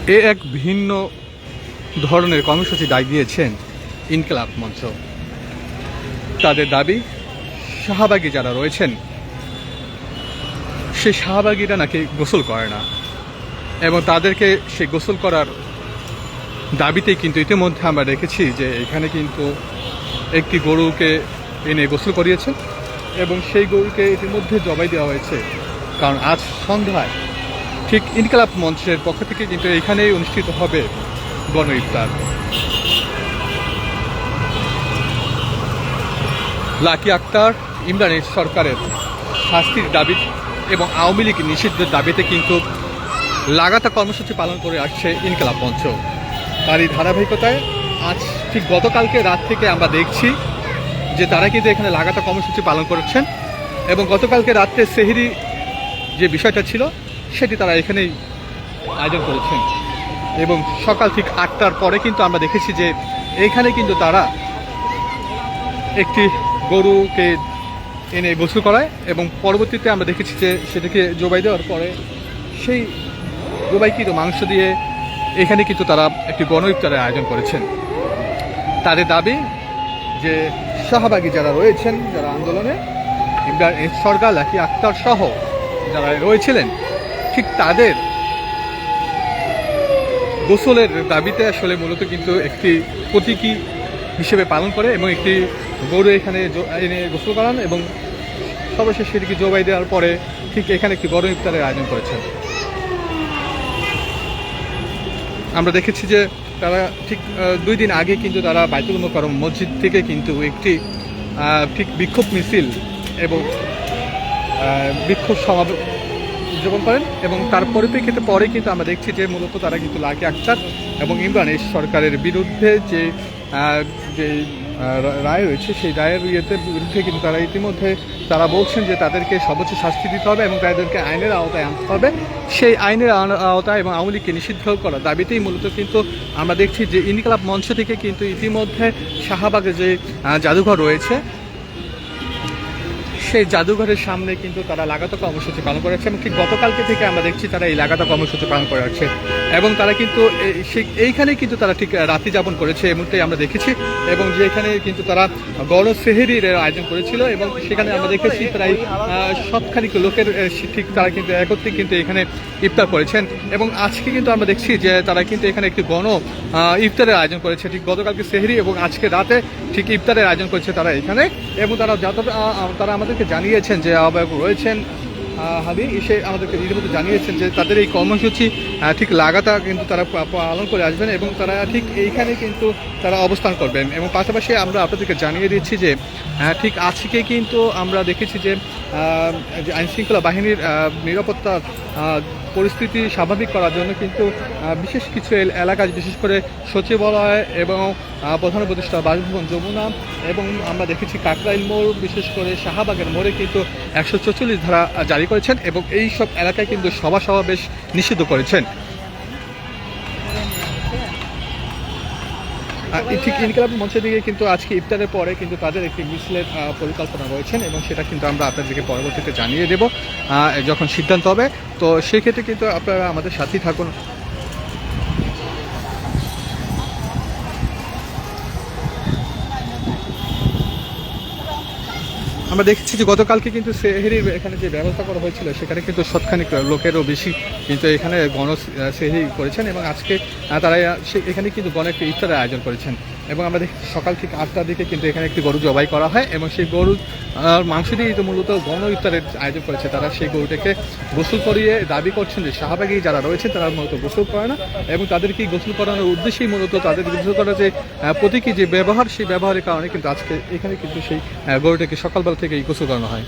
এক ভিন্ন ধরনের কর্মসূচি ডাক দিয়েছেন ইনকিলাব মঞ্চ। তাদের দাবি, শাহবাগী যারা রয়েছেন সেই শাহবাগীরা নাকি গোসল করে না, এবং তাদেরকে সেই গোসল করার দাবিতেই কিন্তু ইতিমধ্যে আমরা দেখেছি যে এখানে কিন্তু একটি গরুকে এনে গোসল করিয়েছেন এবং সেই গরুকে ইতিমধ্যে জবাই দেওয়া হয়েছে। কারণ আজ সন্ধ্যায় ঠিক ইনকিলাব মঞ্চের পক্ষ থেকে কিন্তু এখানেই অনুষ্ঠিত হবে গণ ইফতার। লাকি আক্তার, ইমরান সরকারের শাস্তির দাবি এবং আওয়ামী লীগ নিষিদ্ধের দাবিতে কিন্তু লাগাতার কর্মসূচি পালন করে আসছে ইনকিলাব মঞ্চ। তারই ধারাবাহিকতায় আজ ঠিক গতকালকে রাত থেকে আমরা দেখছি যে তারা কিন্তু এখানে লাগাতার কর্মসূচি পালন করছেন এবং গতকালকে রাত্রে সেহরি যে বিষয়টা ছিল সেটি তারা এখানেই আয়োজন করেছেন এবং সকাল ঠিক 8টার পরে কিন্তু আমরা দেখেছি যে এখানে কিন্তু তারা একটি গরুকে এনে গোসল করায় এবং পরবর্তীতে আমরা দেখেছি যে সেটাকে জবাই দেওয়ার পরে সেই জবাইকৃত মাংস দিয়ে এখানে কিন্তু তারা একটি গণ ইফতারের আয়োজন করেছেন। তাদের দাবি যে শাহবাগী যারা রয়েছেন, যারা আন্দোলনে ইমরান সরকার, লাকি আক্তার সহ যারা রয়েছিলেন, ঠিক তাদের গোসলের দাবিতে আসলে মূলত কিন্তু একটি প্রতীকী হিসেবে পালন করে এবং একটি গরু এখানে এনে গোসল করান এবং সর্বশেষ সেটিকে জবাই দেওয়ার পরে ঠিক এখানে একটি গণ ইফতারের আয়োজন করেছেন। আমরা দেখেছি যে তারা ঠিক 2 দিন আগে কিন্তু তারা বাইতুল মোকাররম মসজিদ থেকে কিন্তু একটি ঠিক বিক্ষোভ মিছিল এবং বিক্ষোভ সমাবেশ উদযাপন করেন এবং তার পরিপ্রেক্ষিতে পরে কিন্তু আমরা দেখছি যে মূলত তারা কিন্তু লাকি আক্তার এবং ইমরান সরকারের বিরুদ্ধে যে রায় রয়েছে সেই রায়ের বিরুদ্ধে কিন্তু তারা ইতিমধ্যে তারা বলছেন যে তাদেরকে সর্বোচ্চ শাস্তি দিতে হবে এবং তাদেরকে আইনের আওতায় আনতে হবে। সেই আইনের আওতায় এবং আওয়ামী লীগকে নিষিদ্ধ করার দাবিতেই মূলত কিন্তু আমরা দেখছি যে ইনকিলাব মঞ্চ থেকে কিন্তু ইতিমধ্যে শাহবাগে যে জাদুঘর রয়েছে সেই জাদুঘরের সামনে কিন্তু তারা লাগাতার কর্মসূচি পালন করে যাচ্ছে এবং ঠিক গতকালকে থেকে আমরা দেখছি তারা এই লাগাতার কর্মসূচি পালন করে যাচ্ছে এবং তারা কিন্তু এইখানে কিন্তু তারা ঠিক রাত্রি যাপন করেছে এই মুহূর্তে আমরা দেখেছি এবং যেখানে কিন্তু তারা গণ সেহরির আয়োজন করেছিল এবং সেখানে আমরা দেখেছি প্রায় সবখানিক লোকের ঠিক তারা কিন্তু একত্রে কিন্তু এখানে ইফতার করেছেন এবং আজকে কিন্তু আমরা দেখছি যে তারা কিন্তু এখানে একটি গণ ইফতারের আয়োজন করেছে। ঠিক গতকালকে সেহরি এবং আজকে রাতে ঠিক ইফতারের আয়োজন করেছে তারা এখানে এবং তারা আমাদেরকে জানিয়েছেন যে আহ্বায়ক রয়েছেন হাদি, এসে আমাদেরকে রীতিমতো জানিয়েছেন যে তাদের এই কর্মসূচি ঠিক লাগাতার কিন্তু তারা পালন করে আসবেন এবং তারা ঠিক এইখানে কিন্তু তারা অবস্থান করবেন এবং পাশাপাশি আমরা আপনাদেরকে জানিয়ে দিচ্ছি যে ঠিক আজকে কিন্তু আমরা দেখেছি যে আইনশৃঙ্খলা বাহিনীর নিরাপত্তার পরিস্থিতি স্বাভাবিক করার জন্য কিন্তু বিশেষ কিছু এলাকা, বিশেষ করে সচিবালয় এবং প্রধান উপদেষ্টা বাসভবন যমুনা এবং আমরা দেখেছি কাকরাইল মোড়, বিশেষ করে শাহবাগের মোড়ে কিন্তু 144 ধারা জারি করেছেন এবং এই সব এলাকায় কিন্তু সভা সমাবেশ নিষিদ্ধ করেছেন। ঠিক ইনকিলাব মঞ্চের দিকে কিন্তু আজকে ইফতারের পরে কিন্তু তাদের একটি মিছিলের পরিকল্পনা রয়েছেন এবং সেটা কিন্তু আমরা আপনাদেরকে পরবর্তীতে জানিয়ে দেব যখন সিদ্ধান্ত হবে। তো সেক্ষেত্রে কিন্তু আপনারা আমাদের সাথেই থাকুন। আমরা দেখেছি যে গতকালকে কিন্তু সেহরির এখানে যে ব্যবস্থা করা হয়েছিল সেখানে কিন্তু সবখানিক লোকেরও বেশি কিন্তু এখানে গণ সেহরি করেছেন এবং আজকে তারা এখানে কিন্তু গণ একটি ইফতারের আয়োজন করেছেন এবং আমরা দেখছি সকাল ঠিক 8টার দিকে কিন্তু এখানে একটি গরু জবাই করা হয় এবং সেই গরুর মাংস দিয়েই তো মূলত গণ ইফতারের আয়োজন করেছে। তারা সেই গরুটাকে গোসল করিয়ে দাবি করছেন যে শাহবাগী যারা রয়েছেন তারা মূলত গোসল করে না এবং তাদেরকে গোসল করানোর উদ্দেশ্যেই মূলত তাদের গোসল করার যে প্রতীকী যে ব্যবহার, সেই ব্যবহারের কারণে কিন্তু আজকে এখানে কিন্তু সেই গরুটাকে সকালবেলা থেকে গোসল করানো হয়।